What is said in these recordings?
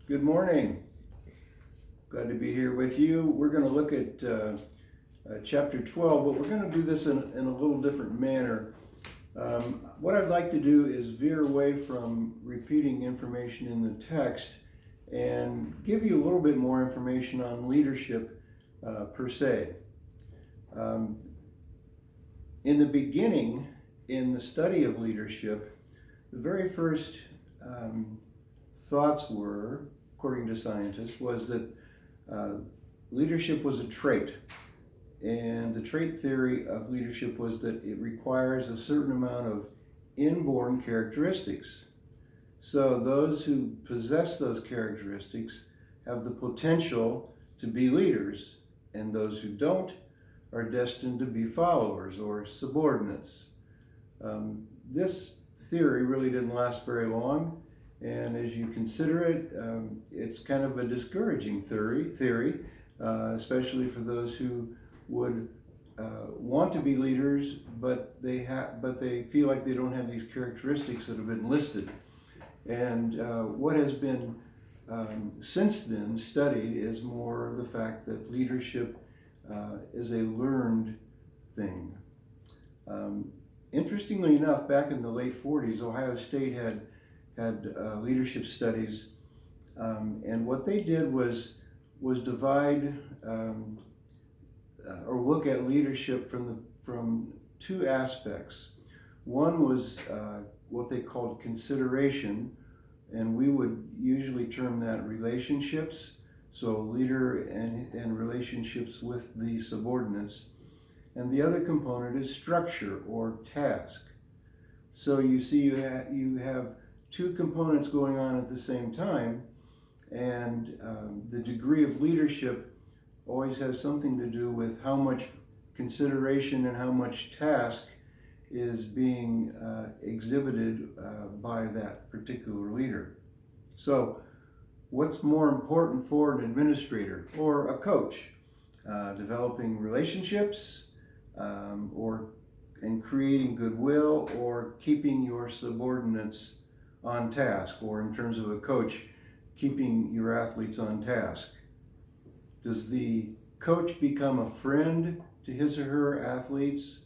Good morning. Glad to be here with you. We're going to look at chapter 12, but we're going to do this in a little different manner. What I'd like to do is veer away from repeating information in the text and give you a little bit more information on leadership per se. In the beginning, in the study of leadership, the very first thoughts were, according to scientists, was that leadership was a trait. And the trait theory of leadership was that it requires a certain amount of inborn characteristics. So those who possess those characteristics have the potential to be leaders, and those who don't are destined to be followers or subordinates. This theory really didn't last very long, and as you consider it, it's kind of a discouraging theory, especially for those who would want to be leaders, but they feel like they don't have these characteristics that have been listed. And what has been since then studied is more the fact that leadership is a learned thing. Interestingly enough, back in the late 40s, Ohio State had leadership studies, and what they did was divide or look at leadership from two aspects. One was what they called consideration, and we would usually term that relationships, so leader and relationships with the subordinates. And the other component is structure or task. So you see you have two components going on at the same time, and the degree of leadership always has something to do with how much consideration and how much task is being exhibited by that particular leader. So what's more important for an administrator or a coach? Developing relationships and creating goodwill, or keeping your subordinates on task, or in terms of a coach, keeping your athletes on task. Does the coach become a friend to his or her athletes?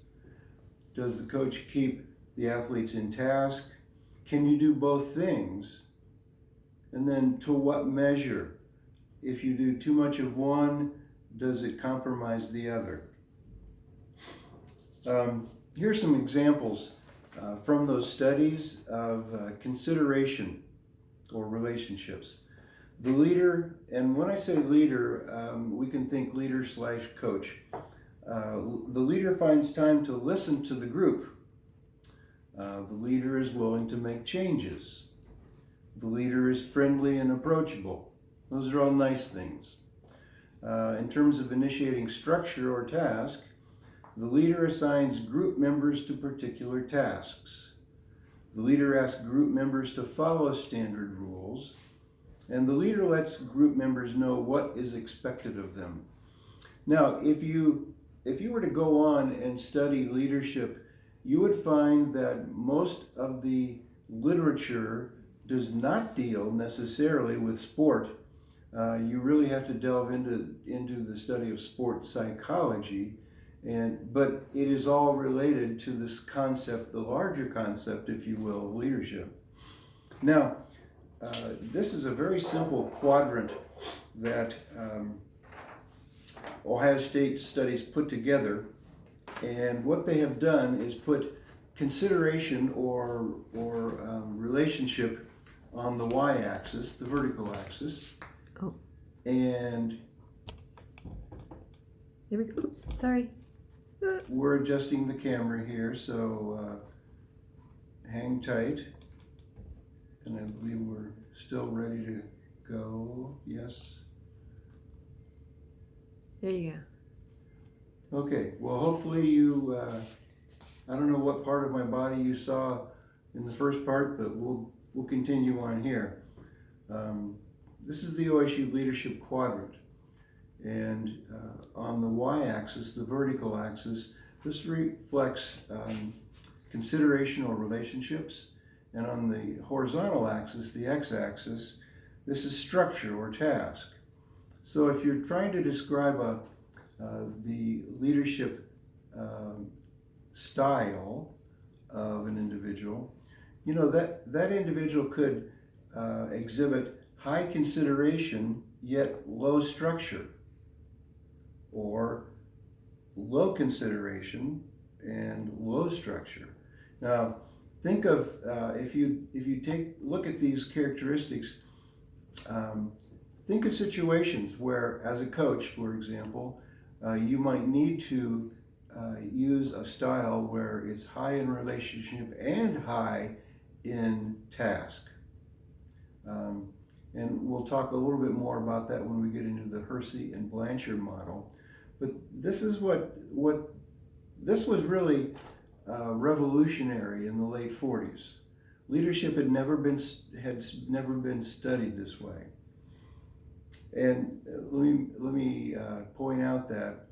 Does the coach keep the athletes in task? Can you do both things? And then to what measure? If you do too much of one, does it compromise the other? Here's some examples from those studies of consideration or relationships. The leader, and when I say leader, we can think leader/coach. The leader finds time to listen to the group. The leader is willing to make changes. The leader is friendly and approachable. Those are all nice things. In terms of initiating structure or task, the leader assigns group members to particular tasks. The leader asks group members to follow standard rules, and the leader lets group members know what is expected of them. Now, if you were to go on and study leadership, you would find that most of the literature does not deal necessarily with sport. You really have to delve into the study of sport psychology, but it is all related to this concept, the larger concept, if you will, of leadership. Now, this is a very simple quadrant that Ohio State studies put together, and what they have done is put consideration or relationship on the y-axis, the vertical axis. Oh. And Here we go. Oops, sorry. we're adjusting the camera here, so hang tight. And I believe we're still ready to go. Yes. There you go. Okay, well, hopefully you, I don't know what part of my body you saw in the first part, but we'll continue on here. This is the OSU leadership quadrant. And on the y-axis, the vertical axis, this reflects consideration or relationships. And on the horizontal axis, the x-axis, This is structure or task. So if you're trying to describe the leadership style of an individual, you know, that individual could exhibit high consideration yet low structure, or low consideration and low structure. Now, think of if you look at these characteristics, think of situations where, as a coach, for example, you might need to use a style where it's high in relationship and high in task. And we'll talk a little bit more about that when we get into the Hersey and Blanchard model. But this is this was really revolutionary in the late 40s. Leadership had never been studied this way. And let me point out that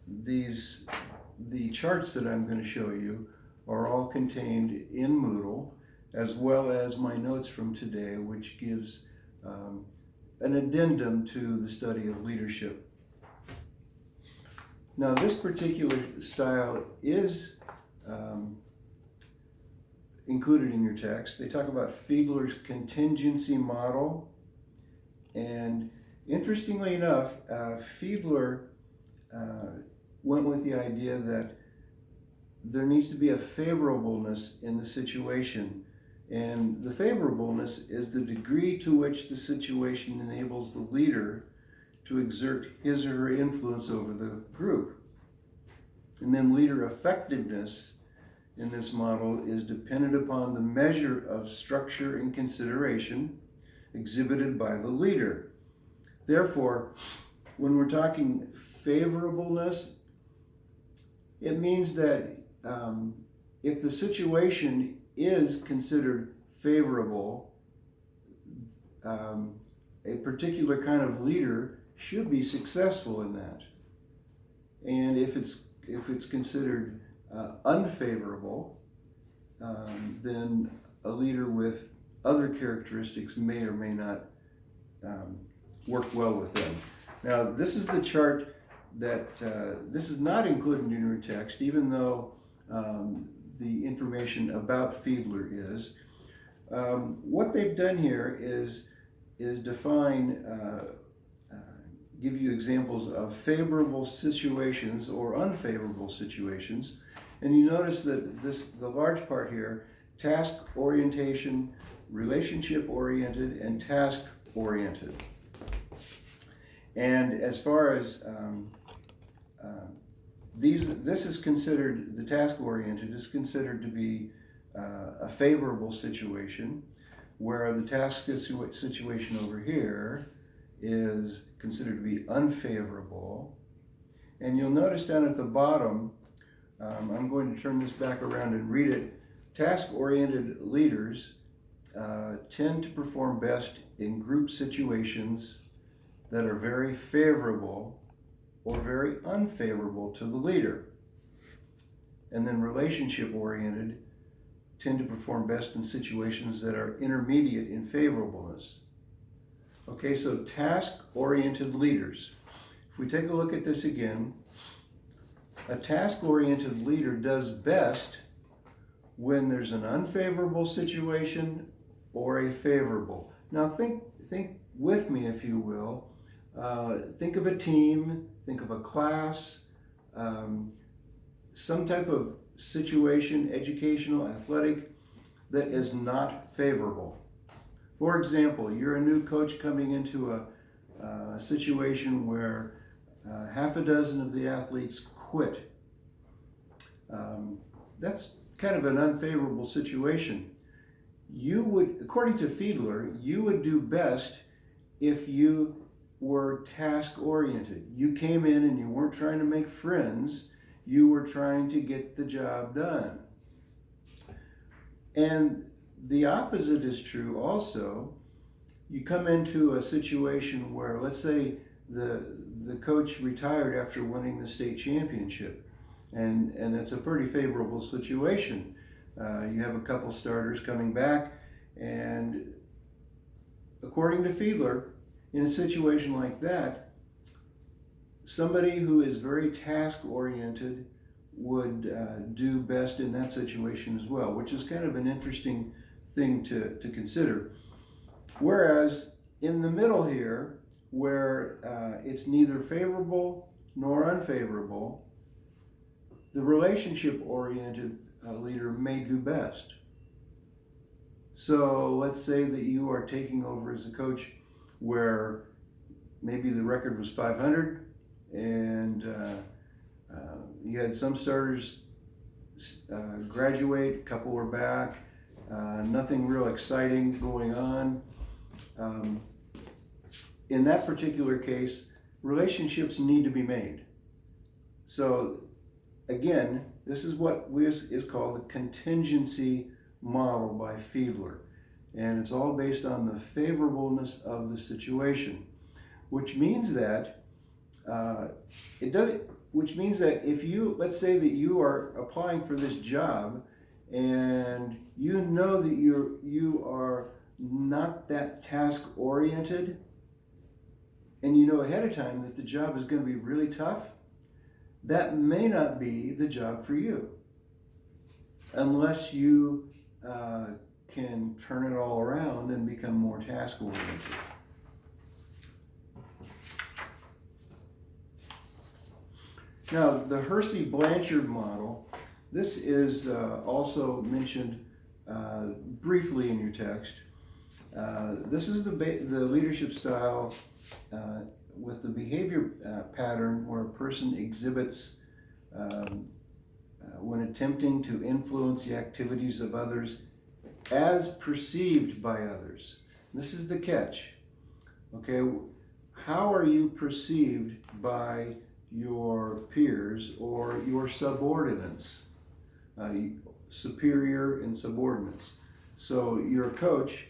the charts that I'm going to show you are all contained in Moodle, as well as my notes from today, which gives an addendum to the study of leadership. Now, this particular style is included in your text. They talk about Fiedler's contingency model. And interestingly enough, Fiedler went with the idea that there needs to be a favorableness in the situation. And the favorableness is the degree to which the situation enables the leader to exert his or her influence over the group. And then leader effectiveness in this model is dependent upon the measure of structure and consideration exhibited by the leader. Therefore, when we're talking favorableness, it means that if the situation is considered favorable, a particular kind of leader should be successful in that. And if it's considered unfavorable, then a leader with other characteristics may or may not work well with them. Now, this is the chart that this is not included in your text, even though the information about Fiedler is. What they've done here is define, give you examples of favorable situations or unfavorable situations. And you notice that the large part here, task orientation, relationship oriented, and task oriented. And as far as this is considered, the task oriented is considered to be a favorable situation, where the task situation over here is considered to be unfavorable. And you'll notice down at the bottom, I'm going to turn this back around and read it. Task-oriented leaders tend to perform best in group situations that are very favorable or very unfavorable to the leader. And then relationship-oriented tend to perform best in situations that are intermediate in favorableness. Okay, so task-oriented leaders. If we take a look at this again, a task-oriented leader does best when there's an unfavorable situation or a favorable. Now think with me, if you will. Think of a team, think of a class, some type of situation, educational, athletic, that is not favorable. For example, you're a new coach coming into a situation where half a dozen of the athletes quit. That's kind of an unfavorable situation. You would, according to Fiedler, you would do best if you were task-oriented. You came in and you weren't trying to make friends, you were trying to get the job done. And the opposite is true also. You come into a situation where, let's say, the coach retired after winning the state championship, and it's a pretty favorable situation. You have a couple starters coming back, and according to Fiedler, in a situation like that, somebody who is very task-oriented would do best in that situation as well, which is kind of an interesting thing to consider. Whereas in the middle here, where it's neither favorable nor unfavorable, the relationship-oriented leader may do best. So let's say that you are taking over as a coach where maybe the record was 500 and you had some starters graduate, a couple were back, nothing real exciting going on. In that particular case, relationships need to be made. So again, this is what is called the contingency model by Fiedler. And it's all based on the favorableness of the situation, which means that if you, let's say that you are applying for this job and you know that you are not that task oriented, and you know ahead of time that the job is going to be really tough, that may not be the job for you unless you can turn it all around and become more task oriented. Now, the Hersey-Blanchard model, this is also mentioned briefly in your text. This is the leadership style with the behavior pattern where a person exhibits when attempting to influence the activities of others as perceived by others. This is the catch. Okay, how are you perceived by your peers or your subordinates, superior and subordinates? So you're a coach,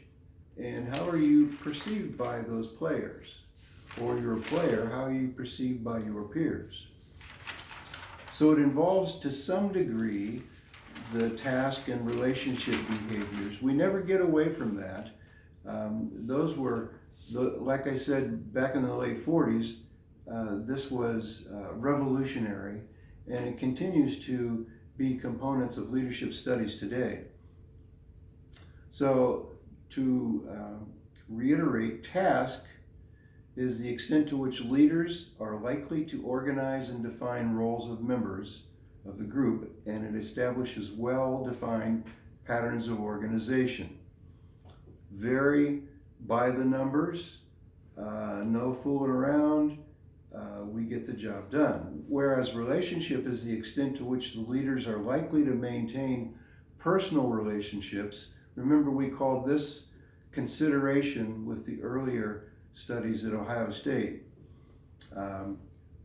and how are you perceived by those players? Or you're a player, how are you perceived by your peers? So it involves to some degree the task and relationship behaviors. We never get away from that. Those were, like I said, back in the late 40s, this was revolutionary, and it continues to be components of leadership studies today. So to reiterate, task is the extent to which leaders are likely to organize and define roles of members of the group, and it establishes well-defined patterns of organization. Very by the numbers, no fooling around, we get the job done. Whereas relationship is the extent to which the leaders are likely to maintain personal relationships. Remember, we called this consideration with the earlier studies at Ohio State.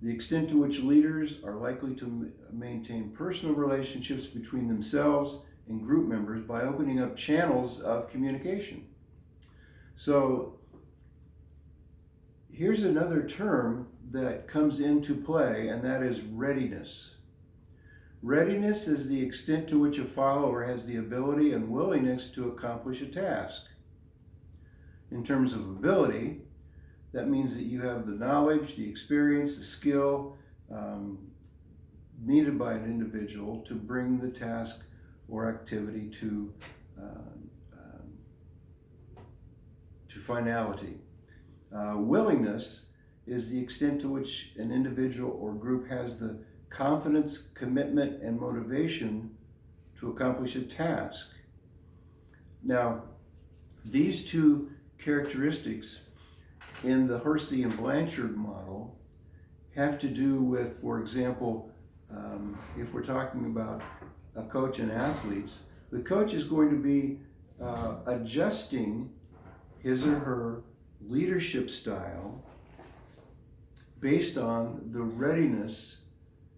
The extent to which leaders are likely to maintain personal relationships between themselves and group members by opening up channels of communication. So here's another term that comes into play, and that is readiness. Readiness is the extent to which a follower has the ability and willingness to accomplish a task. In terms of ability, that means that you have the knowledge, the experience, the skill needed by an individual to bring the task or activity to finality. Willingness is the extent to which an individual or group has the confidence, commitment, and motivation to accomplish a task. Now, these two characteristics in the Hersey and Blanchard model have to do with, for example, if we're talking about a coach and athletes, the coach is going to be adjusting his or her leadership style based on the readiness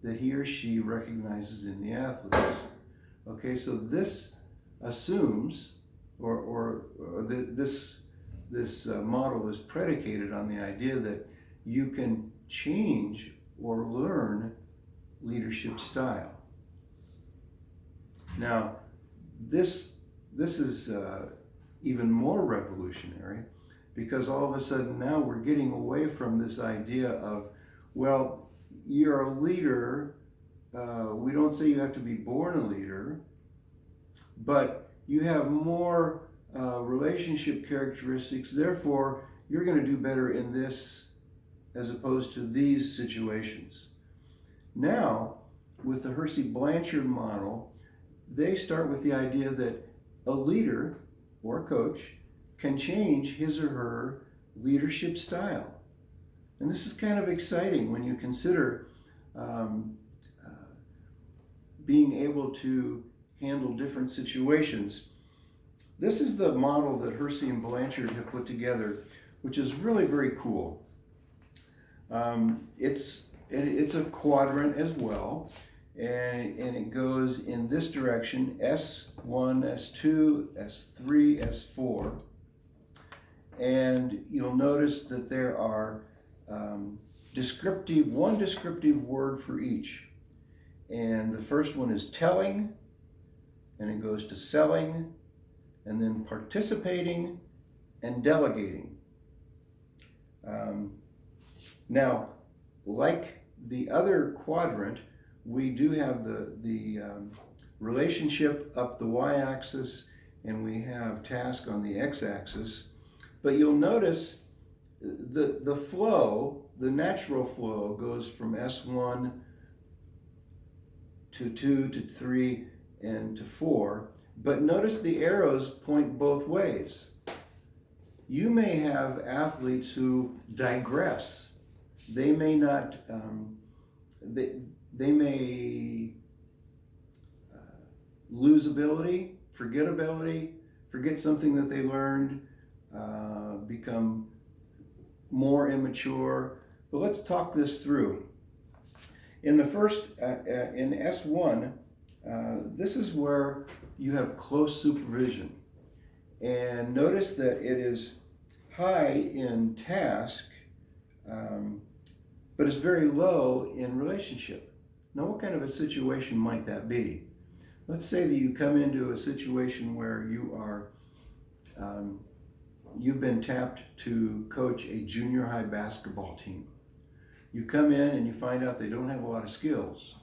that he or she recognizes in the athletes. Okay, so this assumes, this model is predicated on the idea that you can change or learn leadership style. Now, this is even more revolutionary because all of a sudden now we're getting away from this idea of, well, you're a leader. We don't say you have to be born a leader, but you have more relationship characteristics. Therefore, you're going to do better in this as opposed to these situations. Now, with the Hersey-Blanchard model, they start with the idea that a leader or a coach can change his or her leadership style. And this is kind of exciting when you consider being able to handle different situations. This is the model that Hersey and Blanchard have put together, which is really very cool. It's a quadrant as well, and it goes in this direction: S1, S2, S3, S4. And you'll notice that there are one descriptive word for each. And the first one is telling, and it goes to selling, and then participating and delegating. Now, like the other quadrant, we do have the relationship up the y-axis, and we have task on the x-axis. But you'll notice the flow, the natural flow, goes from S1 to 2 to 3 and to 4. But notice the arrows point both ways. You may have athletes who digress. They may not, they may lose ability, forget something that they learned, become more immature. But let's talk this through. In the first, in S1, this is where you have close supervision. And notice that it is high in task, but it's very low in relationship. Now, what kind of a situation might that be? Let's say that you come into a situation where you are, you've been tapped to coach a junior high basketball team. You come in and you find out they don't have a lot of skills.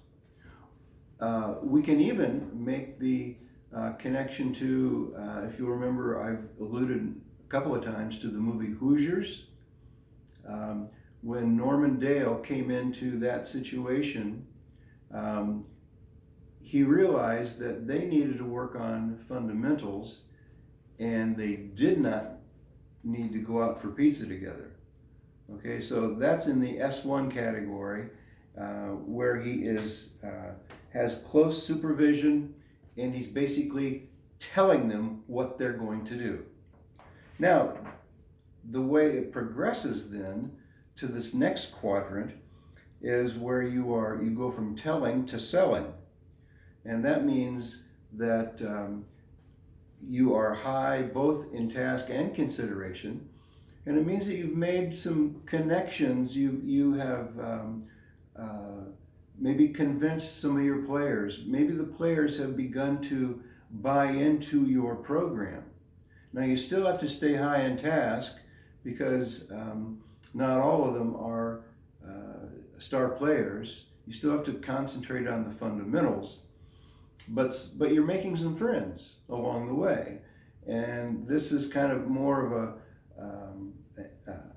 We can even make the connection to, if you'll remember, I've alluded a couple of times to the movie Hoosiers. When Norman Dale came into that situation, he realized that they needed to work on fundamentals, and they did not need to go out for pizza together. Okay, so that's in the S1 category, where he has close supervision, and he's basically telling them what they're going to do. Now, the way it progresses then to this next quadrant is where you go from telling to selling. And that means that you are high both in task and consideration. And it means that you've made some connections. You have maybe convinced some of your players. Maybe the players have begun to buy into your program. Now, you still have to stay high in task, because not all of them are star players. You still have to concentrate on the fundamentals, but you're making some friends along the way. And this is kind of more of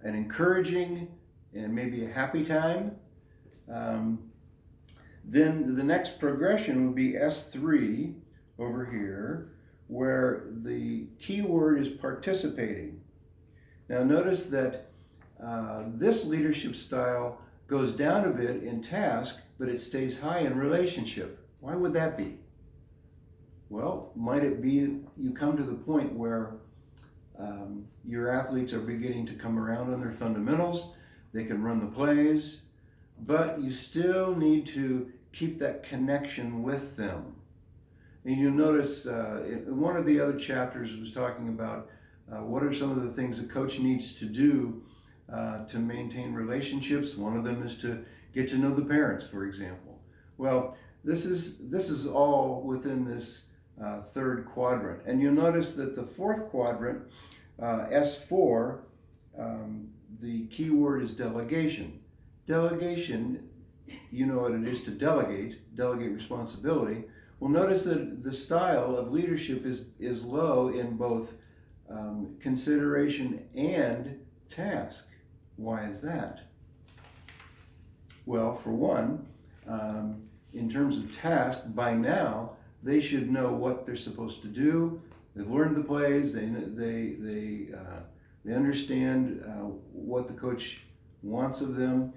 an encouraging and maybe a happy time. Then the next progression would be S3 over here, where the key word is participating. Now notice that this leadership style goes down a bit in task, but it stays high in relationship. Why would that be? Well, might it be you come to the point where your athletes are beginning to come around on their fundamentals, they can run the plays, but you still need to keep that connection with them. And you'll notice in one of the other chapters was talking about what are some of the things a coach needs to do to maintain relationships. One of them is to get to know the parents, for example. Well, this is all within this third quadrant. And you'll notice that the fourth quadrant, S4, the key word is delegation. Delegation, you know what it is to delegate responsibility. Well, notice that the style of leadership is low in both consideration and task. Why is that? Well, for one, in terms of task, by now they should know what they're supposed to do. They've learned the plays. They understand what the coach wants of them,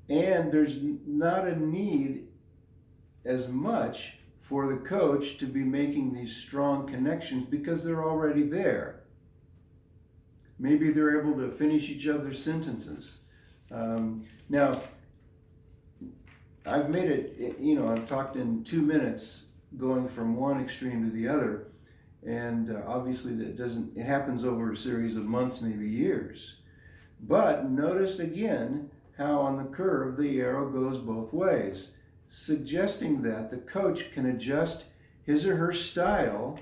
and there's not a need as much for the coach to be making these strong connections because they're already there. Maybe they're able to finish each other's sentences. Now, I've made it, I've talked in 2 minutes going from one extreme to the other. And obviously it happens over a series of months, maybe years. But notice again how on the curve the arrow goes both ways, suggesting that the coach can adjust his or her style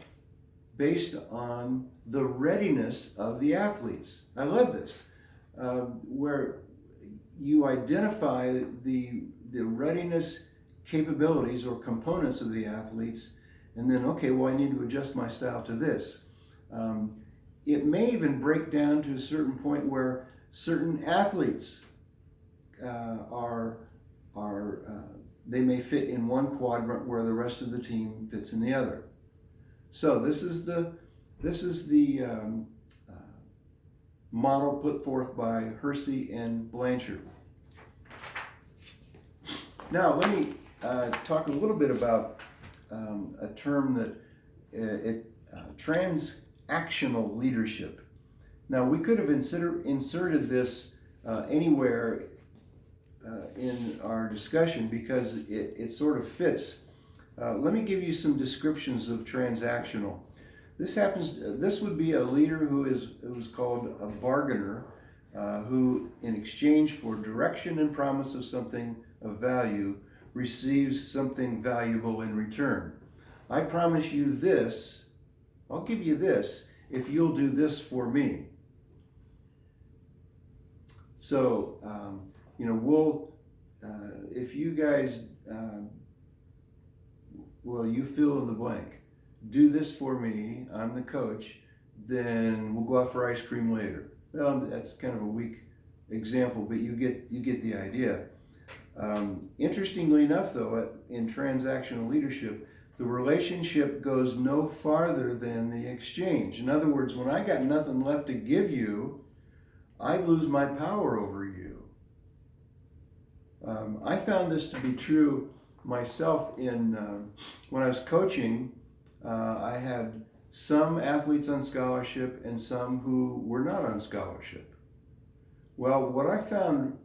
based on the readiness of the athletes. I love this, where you identify the readiness capabilities or components of the athletes, and then, okay, well, I need to adjust my style to this. It may even break down to a certain point where certain athletes they may fit in one quadrant where the rest of the team fits in the other. So this is the model put forth by Hersey and Blanchard. Now let me talk a little bit about a term that transactional leadership. Now we could have inserted this anywhere in our discussion because it sort of fits. Let me give you some descriptions of transactional. This would be a leader who's called a bargainer, who in exchange for direction and promise of something of value receives something valuable in return. I promise you this, I'll give you this if you'll do this for me. So, if you guys, you fill in the blank, do this for me, I'm the coach, then we'll go out for ice cream later. Well, that's kind of a weak example, but you get the idea. Interestingly enough, though, in transactional leadership, the relationship goes no farther than the exchange. In other words, when I got nothing left to give you, I lose my power over you. I found this to be true myself when I was coaching. I had some athletes on scholarship and some who were not on scholarship. Well, what I found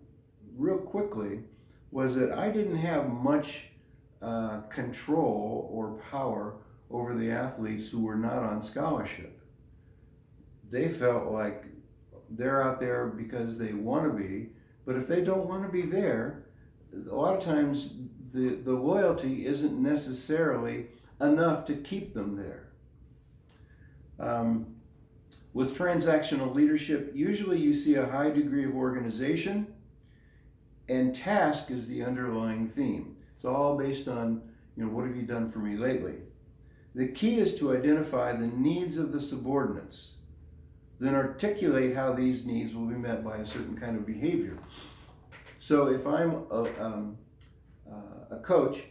real quickly was that I didn't have much control or power over the athletes who were not on scholarship. They felt like they're out there because they want to be, but if they don't want to be there, a lot of times the loyalty isn't necessarily enough to keep them there. With transactional leadership, usually you see a high degree of organization, and task is the underlying theme. It's all based on, what have you done for me lately? The key is to identify the needs of the subordinates, then articulate how these needs will be met by a certain kind of behavior. So if I'm a coach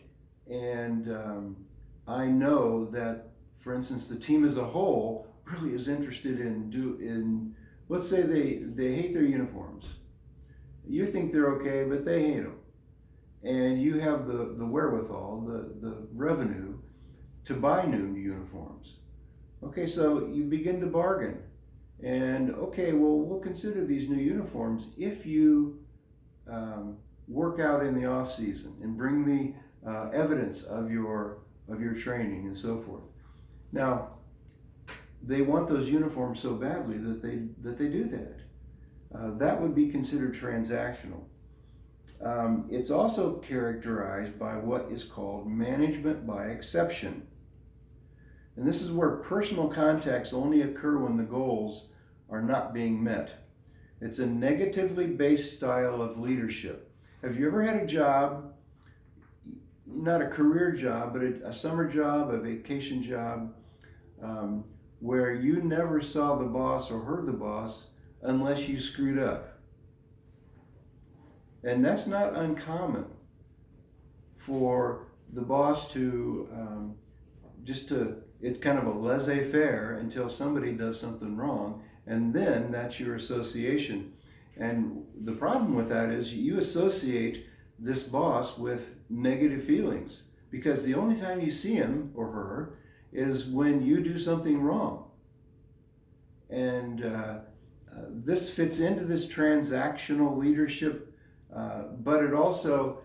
and I know that, for instance, the team as a whole really is interested in let's say they hate their uniforms. You think they're okay, but they hate them. And you have the wherewithal, the revenue to buy new uniforms. Okay, so you begin to bargain. And okay, well, we'll consider these new uniforms if you work out in the off season and bring me evidence of your training and so forth. Now, they want those uniforms so badly that they do that. That would be considered transactional. It's also characterized by what is called management by exception. And this is where personal contacts only occur when the goals are not being met. It's a negatively based style of leadership. Have you ever had a job, not a career job, but a summer job, a vacation job, where you never saw the boss or heard the boss unless you screwed up? And that's not uncommon for the boss to it's kind of a laissez-faire until somebody does something wrong, and then that's your association. And the problem with that is you associate this boss with negative feelings, because the only time you see him or her is when you do something wrong. And this fits into this transactional leadership, but it also,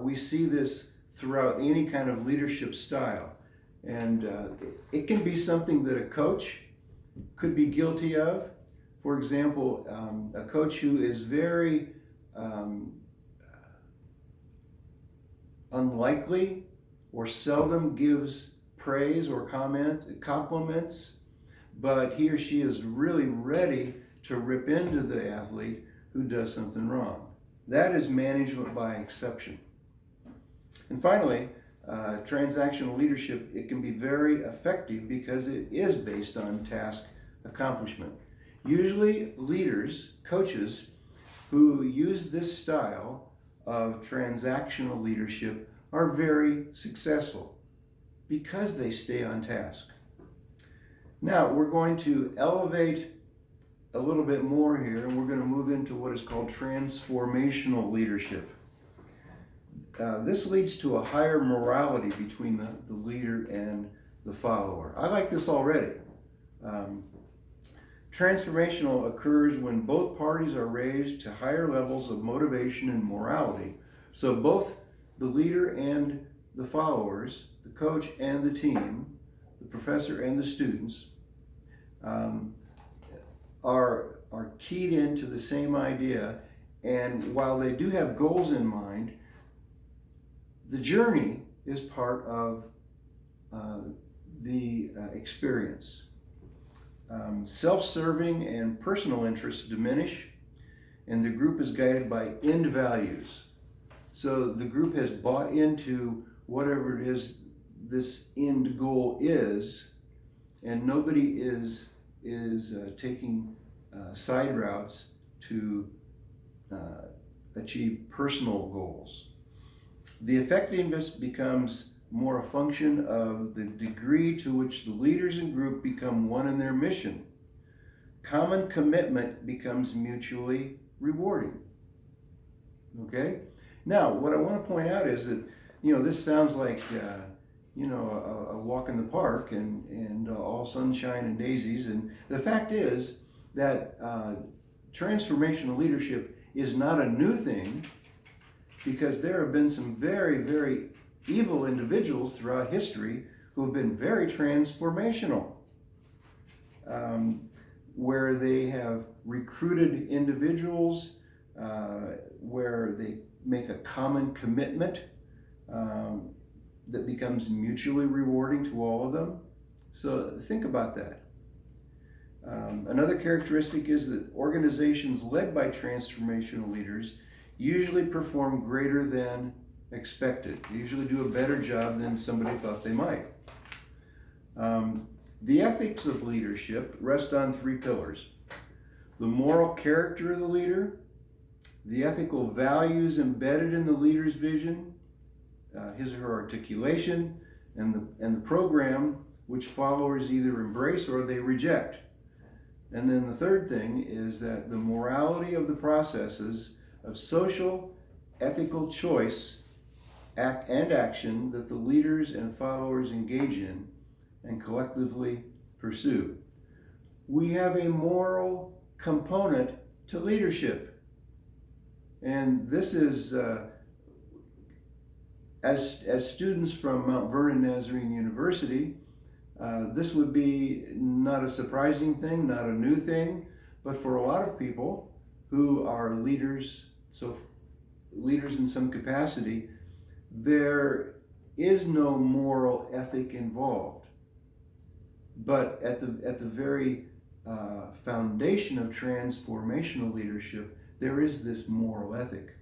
we see this throughout any kind of leadership style. And it can be something that a coach could be guilty of. For example, a coach who is very unlikely or seldom gives praise or compliments, but he or she is really ready to rip into the athlete who does something wrong. That is management by exception. And finally, transactional leadership, it can be very effective because it is based on task accomplishment. Usually leaders, coaches, who use this style of transactional leadership are very successful because they stay on task. Now, we're going to elevate a little bit more here, and we're going to move into what is called transformational leadership. This leads to a higher morality between the leader and the follower. I like this already. Transformational occurs when both parties are raised to higher levels of motivation and morality. So both the leader and the followers, the coach and the team, the professor and the students, are keyed into the same idea. And while they do have goals in mind, the journey is part of the experience. Self-serving and personal interests diminish, and the group is guided by end values. So the group has bought into whatever it is this end goal is, and nobody is taking side routes to achieve personal goals. The effectiveness becomes more a function of the degree to which the leaders and group become one in their mission. Common commitment becomes mutually rewarding. Okay? Now, what I want to point out is that, this sounds like, a walk in the park and all sunshine and daisies. And the fact is that transformational leadership is not a new thing, because there have been some very, very evil individuals throughout history who have been very transformational, where they have recruited individuals, where they make a common commitment that becomes mutually rewarding to all of them. So think about that. Another characteristic is that organizations led by transformational leaders usually perform greater than expected. They usually do a better job than somebody thought they might. The ethics of leadership rest on three pillars: the moral character of the leader, the ethical values embedded in the leader's vision, his or her articulation, and the program which followers either embrace or they reject. And then the third thing is that the morality of the processes of social, ethical choice and action that the leaders and followers engage in and collectively pursue. We have a moral component to leadership. And this is, as students from Mount Vernon Nazarene University, this would be not a surprising thing, not a new thing, but for a lot of people who are leaders, so leaders in some capacity, there is no moral ethic involved. But at the very foundation of transformational leadership, there is this moral ethic.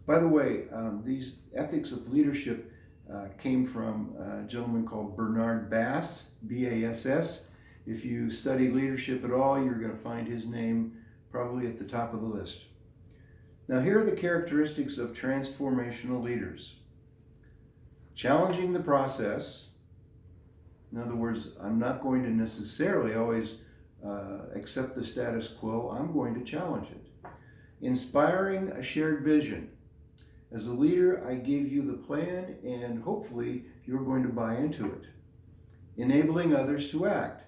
By the way, these ethics of leadership came from a gentleman called Bernard Bass, B-A-S-S. If you study leadership at all, you're going to find his name probably at the top of the list. Now, here are the characteristics of transformational leaders. Challenging the process. In other words, I'm not going to necessarily always accept the status quo. I'm going to challenge it. Inspiring a shared vision. As a leader, I give you the plan, and hopefully you're going to buy into it. Enabling others to act.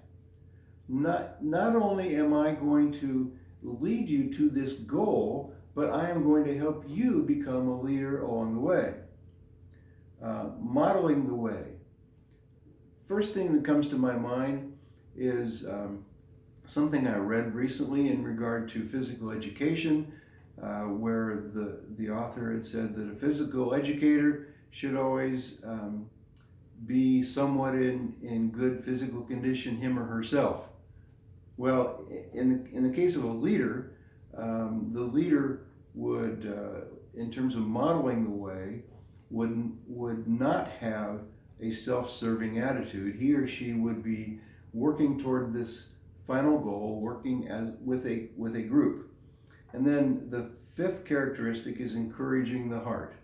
Not only am I going to lead you to this goal, but I am going to help you become a leader along the way. Modeling the way. First thing that comes to my mind is something I read recently in regard to physical education, where the author had said that a physical educator should always be somewhat in good physical condition, him or herself. Well, in the case of a leader, the leader would, in terms of modeling the way, would not have a self-serving attitude. He or she would be working toward this final goal, working with a group. And then the fifth characteristic is encouraging the heart,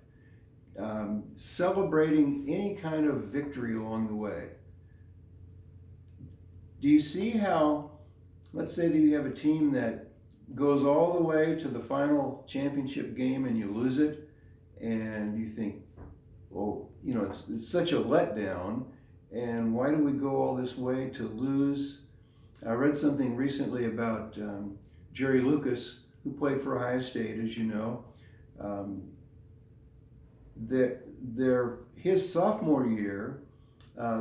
celebrating any kind of victory along the way. Do you see how, let's say that you have a team that goes all the way to the final championship game and you lose it, and you think, oh, it's such a letdown, and why do we go all this way to lose? I read something recently about Jerry Lucas, who played for Ohio State, as you know. His sophomore year,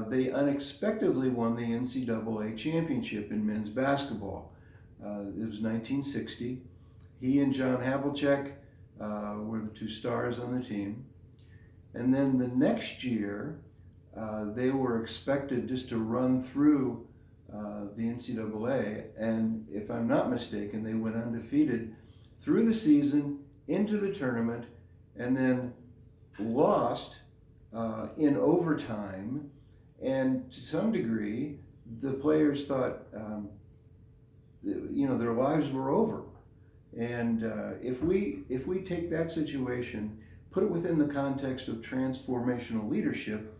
they unexpectedly won the NCAA championship in men's basketball. It was 1960. He and John Havlicek were the two stars on the team. And then the next year, they were expected just to run through the NCAA, and if I'm not mistaken, they went undefeated through the season, into the tournament, and then lost in overtime. And to some degree, the players thought, their lives were over. And if we take that situation, put it within the context of transformational leadership,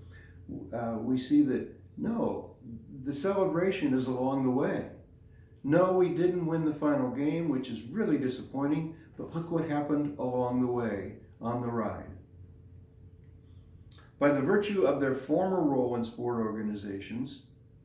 we see that no, the celebration is along the way. No, we didn't win the final game, which is really disappointing, but look what happened along the way on the ride. By the virtue of their former role in sport organizations,